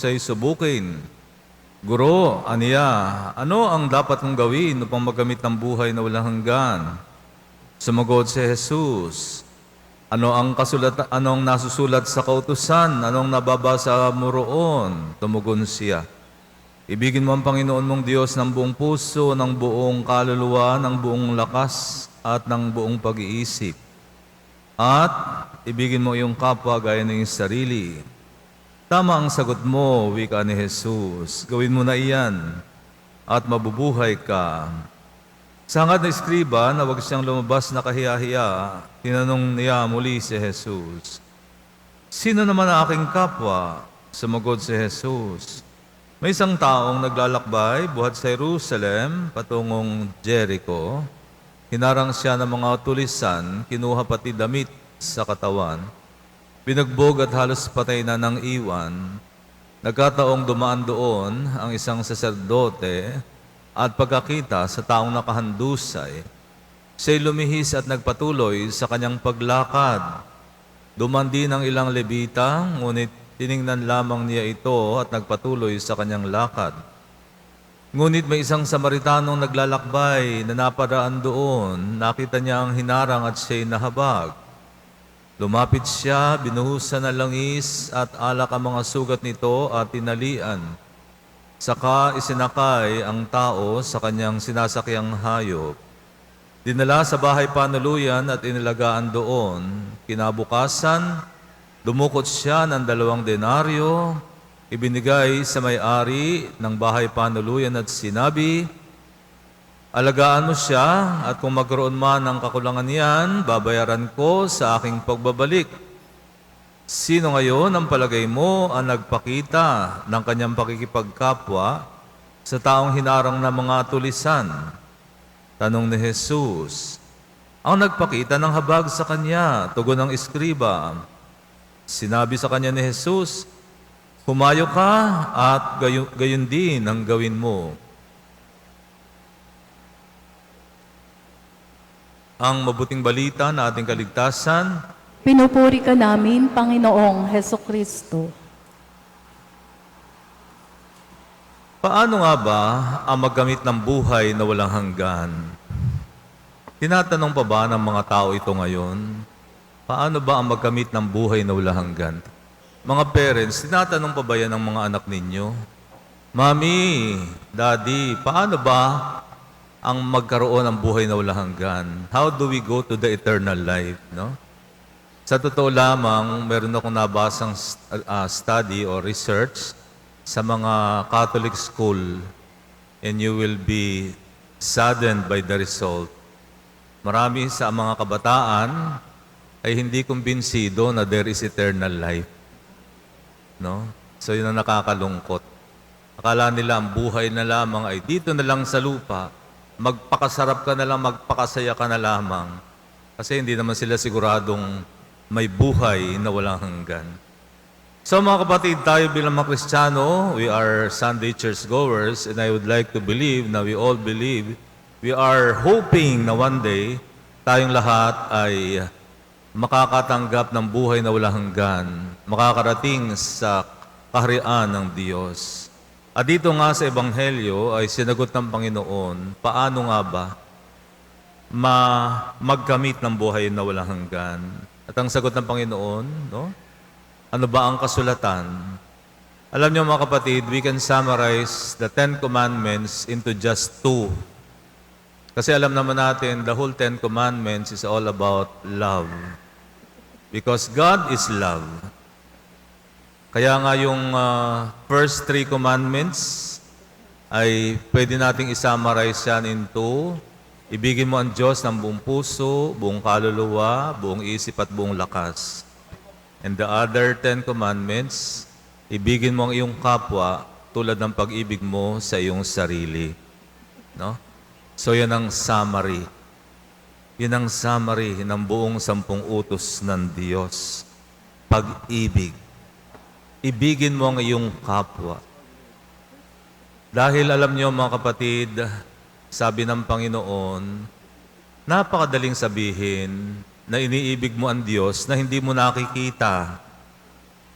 sa'y subukin. Guro, aniya, ano ang dapat kong gawin upang magamit ng buhay na walang hanggan? Sumagot si Jesus, anong nasusulat sa kautusan? Anong nababasa mo roon? Tumugon siya, ibigin mo ang Panginoon mong Diyos ng buong puso, ng buong kaluluwa, ng buong lakas, at ng buong pag-iisip. At ibigin mo iyong kapwa gaya ng iyong sarili. Tama ang sagot mo, wika ni Jesus. Gawin mo na iyan at mabubuhay ka. Sa hangad na eskriba na wag siyang lumabas na kahiya-hiya, tinanong niya muli si Jesus, sino naman ang aking kapwa? Sumagot si Jesus, may isang taong naglalakbay buhat sa Jerusalem patungong Jericho. Hinarang siya ng mga tulisan, kinuha pati damit sa katawan. Binugbog at halos patay na ng iwan. Nagkataong dumaan doon ang isang saserdote at pagkakita sa taong nakahandusay, siya'y lumihis at nagpatuloy sa kanyang paglakad. Duman din ang ilang Levita, ngunit tiningnan lamang niya ito at nagpatuloy sa kanyang lakad. Ngunit may isang Samaritanong naglalakbay na napadaan doon. Nakita niya ang hinarang at siya'y nahabag. Lumapit siya, binuhusan ng langis at alak ang mga sugat nito at tinalian. Saka isinakay ang tao sa kanyang sinasakyang hayop. Dinala sa bahay panuluyan at inilagaan doon. Kinabukasan, dumukot siya ng 2 denaryo, ibinigay sa may-ari ng bahay panuluyan at sinabi, alagaan mo siya at kung magkaroon man ng kakulangan yan, babayaran ko sa aking pagbabalik. Sino ngayon ang palagay mo ang nagpakita ng kanyang pakikipagkapwa sa taong hinarang ng mga tulisan? Tanong ni Jesus, ang nagpakita ng habag sa kanya, tugon ng eskriba. Sinabi sa kanya ni Jesus, humayo ka at gayon din ang gawin mo. Ang mabuting balita na ating kaligtasan, Pinupuri ka namin, Panginoong Hesukristo. paano nga ba ang maggamit ng buhay na walang hanggan? Tinatanong pa ba ng mga tao ito ngayon? Paano ba ang maggamit ng buhay na walang hanggan? Mga parents, tinatanong pa ba yan ng mga anak ninyo? Mami, Daddy, paano ba ang magkaroon ng buhay na walang hanggan? How do we go to the eternal life? No? Sa totoo lamang, meron akong nabasang study or research sa mga Catholic school, and you will be saddened by the result. Marami sa mga kabataan ay hindi kumbinsido na there is eternal life. No? So yun ang nakakalungkot. Akala nila ang buhay na lamang ay dito na lang sa lupa, magpakasarap ka na lang, magpakasaya ka na lamang. Kasi hindi naman sila siguradong may buhay na walang hanggan. So mga kapatid, tayo bilang mga Kristiyano, we are Sunday churchgoers, and I would like to believe na we all believe, we are hoping na one day, tayong lahat ay makakatanggap ng buhay na walang hanggan, makakarating sa kaharian ng Diyos. At dito nga sa Ebanghelyo ay sinagot ng Panginoon, paano nga ba magkamit ng buhay na walang hanggan? At ang sagot ng Panginoon, no? Ano ba ang kasulatan? Alam niyo mga kapatid, we can summarize the 10 Commandments into just 2. Kasi alam naman natin, the whole 10 Commandments is all about love. Because God is love. Kaya nga yung first 3 commandments ay pwede nating isummarize yan into ibigin mo ang Diyos ng buong puso, buong kaluluwa, buong isip at buong lakas. And the other 10 commandments, ibigin mo ang iyong kapwa tulad ng pag-ibig mo sa iyong sarili. No? So yan ang summary. Yan ang summary ng buong 10 utos ng Diyos. Pag-ibig. Ibigin mo ang iyong kapwa. Dahil alam niyo mga kapatid, sabi ng Panginoon, napakadaling sabihin na iniibig mo ang Diyos na hindi mo nakikita.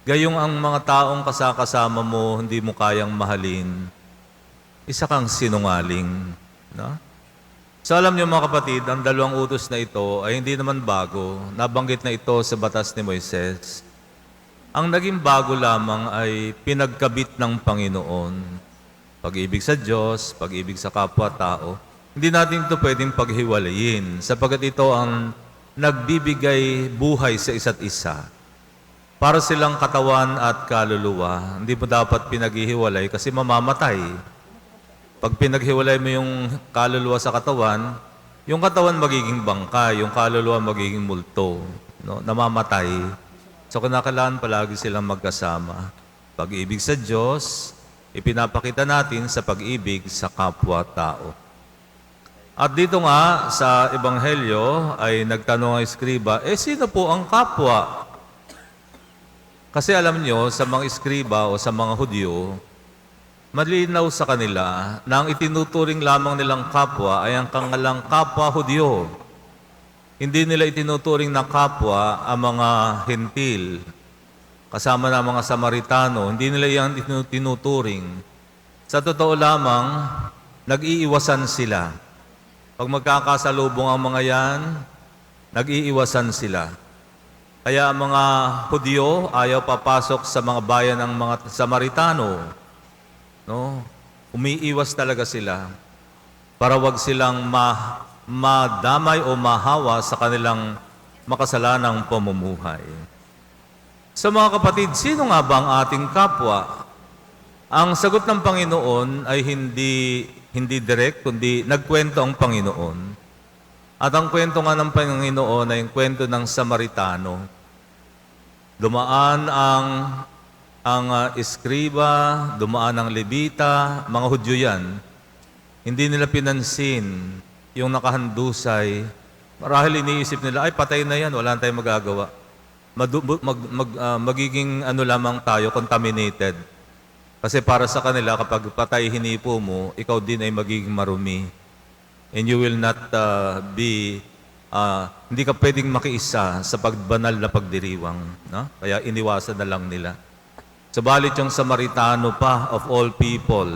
Gayong ang mga taong kasama mo, hindi mo kayang mahalin, isa kang sinungaling. No? So alam niyo mga kapatid, ang dalawang utos na ito ay hindi naman bago. Nabanggit na ito sa batas ni Moises. Ang naging bago lamang ay pinagkabit ng Panginoon. Pag-ibig sa Diyos, pag-ibig sa kapwa-tao. Hindi natin ito pwedeng paghiwalayin sapagkat ito ang nagbibigay buhay sa isa't isa. Para silang katawan at kaluluwa, hindi mo dapat pinaghihiwalay kasi mamamatay. Pag pinaghiwalay mo yung kaluluwa sa katawan, yung katawan magiging bangkay, yung kaluluwa magiging multo, no? Namamatay. So kinakailangan palagi silang magkasama. Pag-ibig sa Diyos, ipinapakita natin sa pag-ibig sa kapwa-tao. At dito nga sa Ebanghelyo ay nagtanong ang eskriba, sino po ang kapwa? Kasi alam nyo, sa mga eskriba o sa mga Hudyo, malinaw sa kanila na ang itinuturing lamang nilang kapwa ay ang kangalang kapwa Hudyo. Hindi nila itinuturing na kapwa ang mga Hentil, kasama na mga Samaritano. Hindi nila yan tinuturing. Sa totoo lamang, nag-iiwasan sila. Pag magkakasalubong ang mga yan, nag-iiwasan sila. Kaya ang mga Hudyo ayaw papasok sa mga bayan ng mga Samaritano. No? Umiiwas talaga sila para wag silang madamay o mahawa sa kanilang makasalanang pamumuhay. Sa mga kapatid, sino nga ba ang ating kapwa? Ang sagot ng Panginoon ay hindi direct, kundi nagkwento ang Panginoon. At ang kwento nga ng Panginoon ay yung kwento ng Samaritano. Dumaan ang eskriba, dumaan ang Levita, mga Hudyo yan. Hindi nila pinansin yung nakahandusay. Marahil iniisip nila, ay patay na yan, wala na tayong magagawa. Magiging lamang tayo, contaminated. Kasi para sa kanila, kapag patay hinipo mo, ikaw din ay magiging marumi. And you will not hindi ka pwedeng makiisa sa pagbanal na pagdiriwang. No? Kaya iniwasan na lang nila. Subalit yung Samaritano pa, of all people,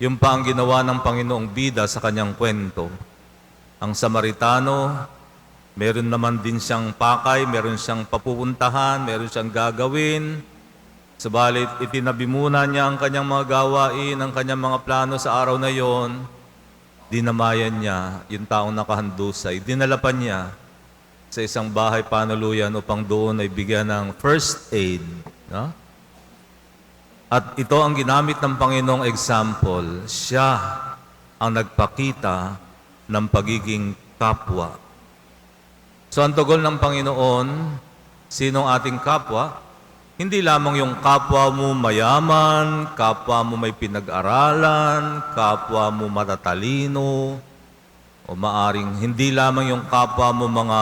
yung pa ang ginawa ng Panginoong bida sa kanyang kwento. Ang Samaritano, meron naman din siyang pakay, meron siyang papupuntahan, meron siyang gagawin. Subalit itinabi muna niya ang kanyang mga gawain, ang kanyang mga plano sa araw na yon. Dinamayan niya yung taong nakahandusay. Dinalapan niya sa isang bahay panuluyan upang doon ay bigyan ng first aid. No? At ito ang ginamit ng Panginoong example. Siya ang nagpakita ng pagiging kapwa. So ang tugol ng Panginoon, sinong ating kapwa? Hindi lamang yung kapwa mo mayaman, kapwa mo may pinag-aralan, kapwa mo matatalino, o maaring hindi lamang yung kapwa mo mga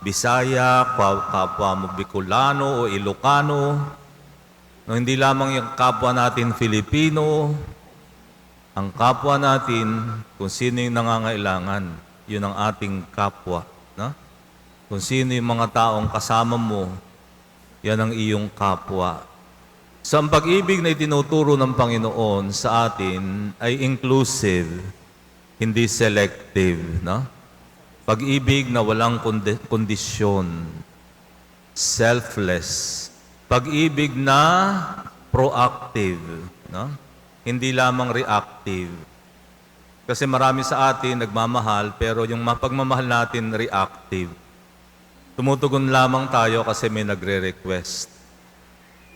Bisaya, kapwa mo Bicolano o Ilocano, no, hindi lamang yung kapwa natin Filipino, ang kapwa natin, kung sino yung nangangailangan, yun ang ating kapwa. No? Kung sino yung mga taong kasama mo, yan ang iyong kapwa. So ang pag-ibig na itinuturo ng Panginoon sa atin ay inclusive, hindi selective. No? Pag-ibig na walang kondisyon, selfless. Pag-ibig na proactive. No? Hindi lamang reactive. Kasi marami sa atin nagmamahal, pero yung pagmamahal natin reactive. Tumutugon lamang tayo kasi may nagre-request.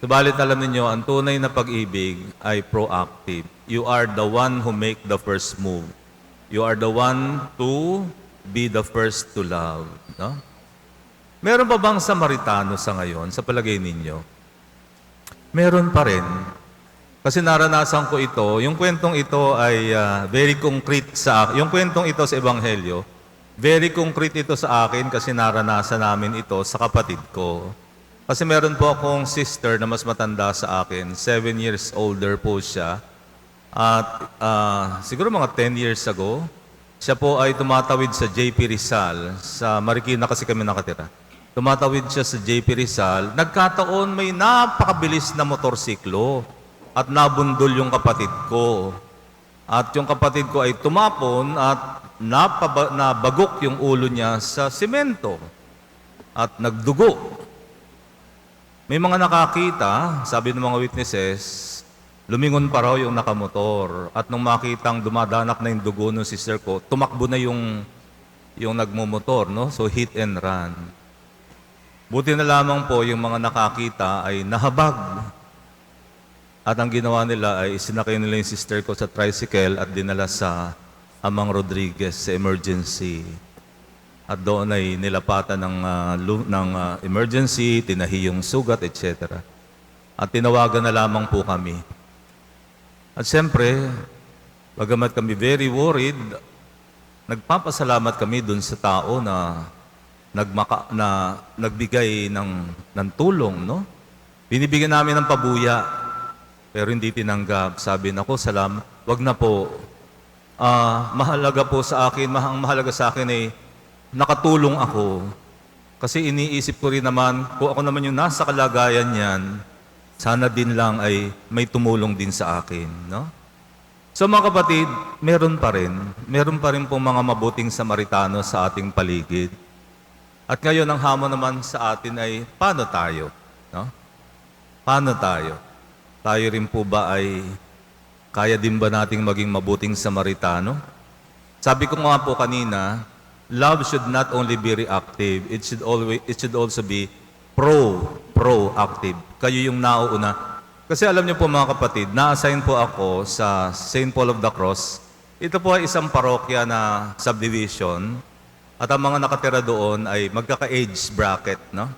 Subalit alam niyo, ang tunay na pag-ibig ay proactive. You are the one who make the first move. You are the one to be the first to love. No? Meron pa bang Samaritano sa ngayon, sa palagay ninyo? Meron pa rin. Kasi naranasan ko ito. Yung kwentong ito ay very concrete sa akin. Yung kwentong ito sa Ebanghelyo, very concrete ito sa akin kasi naranasan namin ito sa kapatid ko. Kasi meron po akong sister na mas matanda sa akin. 7 years older po siya. At siguro mga 10 years ago, siya po ay tumatawid sa JP Rizal. Sa Marikina kasi kami nakatira. tumatawid siya sa JP Rizal, nagkataon may napakabilis na motorsiklo at nabundol yung kapatid ko. At yung kapatid ko ay tumapon at nabagok yung ulo niya sa simento at nagdugo. May mga nakakita, sabi ng mga witnesses, lumingon pa raw yung nakamotor. At nung makitang dumadanak na yung dugo ng sister ko, tumakbo na yung nagmumotor, no? So hit and run. Buti na lamang po yung mga nakakita ay nahabag. At ang ginawa nila ay sinakay nila yung sister ko sa tricycle at dinala sa Amang Rodriguez sa emergency. At doon ay nilapatan ng emergency, tinahi yung sugat, etc. At tinawagan na lamang po kami. At siyempre, bagamat kami very worried, nagpapasalamat kami dun sa tao na nagbigay ng tulong, no? Binibigyan namin ng pabuya, pero hindi tinanggap. Sabi na ko, salamat, wag na po. Mahalaga po sa akin, ang mahalaga sa akin ay nakatulong ako. Kasi iniisip ko rin naman, kung ako naman yung nasa kalagayan niyan, sana din lang ay may tumulong din sa akin, no? So mga kapatid, meron pa rin pong mga mabuting Samaritano sa ating paligid. At ngayon, ang hamon naman sa atin ay, paano tayo? No? Paano tayo? Tayo rin po ba ay, kaya din ba nating maging mabuting Samaritano? Sabi ko nga po kanina, love should not only be reactive, it should also be proactive. Kayo yung nauuna. Kasi alam niyo po mga kapatid, na-assign po ako sa St. Paul of the Cross. Ito po ay isang parokya na subdivision. At ang mga nakatira doon ay magkaka-age bracket, no?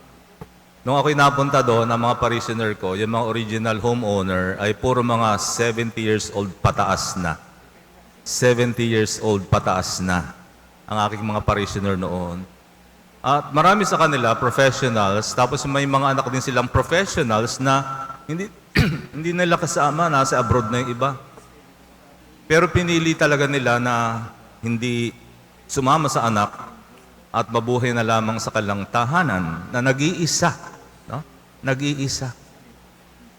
Nung ako'y napunta doon, ang mga parishioner ko, yung mga original homeowner, ay puro mga 70 years old pataas na. 70 years old pataas na ang aking mga parishioner noon. At marami sa kanila, professionals, tapos may mga anak din silang professionals na hindi, hindi nila kasama, nasa abroad na yung iba. Pero pinili talaga nila na hindi sumama sa anak at mabuhay na lamang sa kanilang tahanan na nag-iisa. No? Nag-iisa.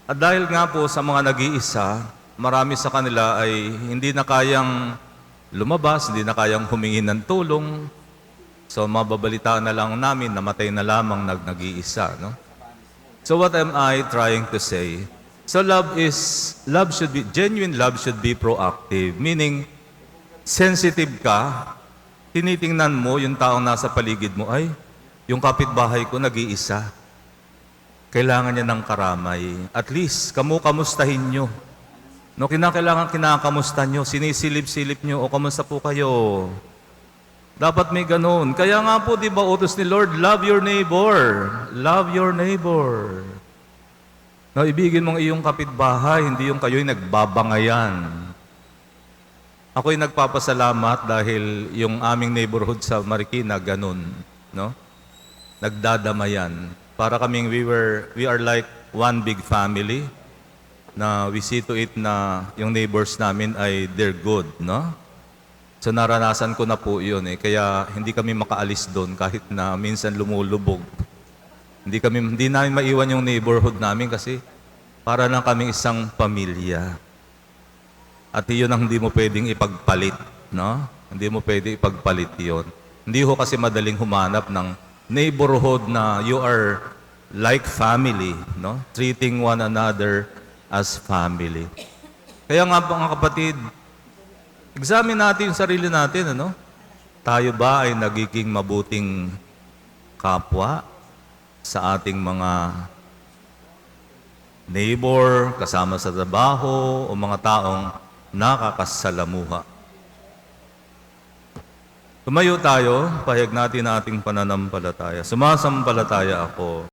At dahil nga po sa mga nag-iisa, marami sa kanila ay hindi na kayang lumabas, hindi na kayang humingi ng tulong. So mababalitaan na lang namin, namatay na lamang nag-iisa. No? So what am I trying to say? So genuine love should be proactive. Meaning, sensitive ka, tinitingnan mo yung taong nasa paligid mo, ay, yung kapitbahay ko nag-iisa. Kailangan niya ng karamay. At least, kamustahin nyo. No, kinakamusta nyo, sinisilip-silip nyo, o kamusta po kayo? Dapat may ganun. Kaya nga po, di ba, utos ni Lord, love your neighbor. Love your neighbor. No, ibigin mong iyong kapitbahay, hindi yung kayo'y nagbabangayan. Ako'y nagpapasalamat dahil yung aming neighborhood sa Marikina, ganun, no? Nagdadamayan. Para kaming we are like one big family na we see to it na yung neighbors namin ay they're good, no? So naranasan ko na po yun eh. Kaya hindi kami makaalis doon kahit na minsan lumulubog. Hindi namin maiwan yung neighborhood namin kasi para lang kaming isang pamilya. At iyon ang hindi mo pwedeng ipagpalit, no? Hindi mo pwedeng ipagpalit iyon. Hindi ho kasi madaling humanap ng neighborhood na you are like family, no? Treating one another as family. Kaya nga mga kapatid, examine natin yung sarili natin, ano? Tayo ba ay nagiging mabuting kapwa sa ating mga neighbor, kasama sa trabaho, o mga taong nakakasalamuha? Tumayo tayo, pahayag natin ang ating pananampalataya. Sumasampalataya ako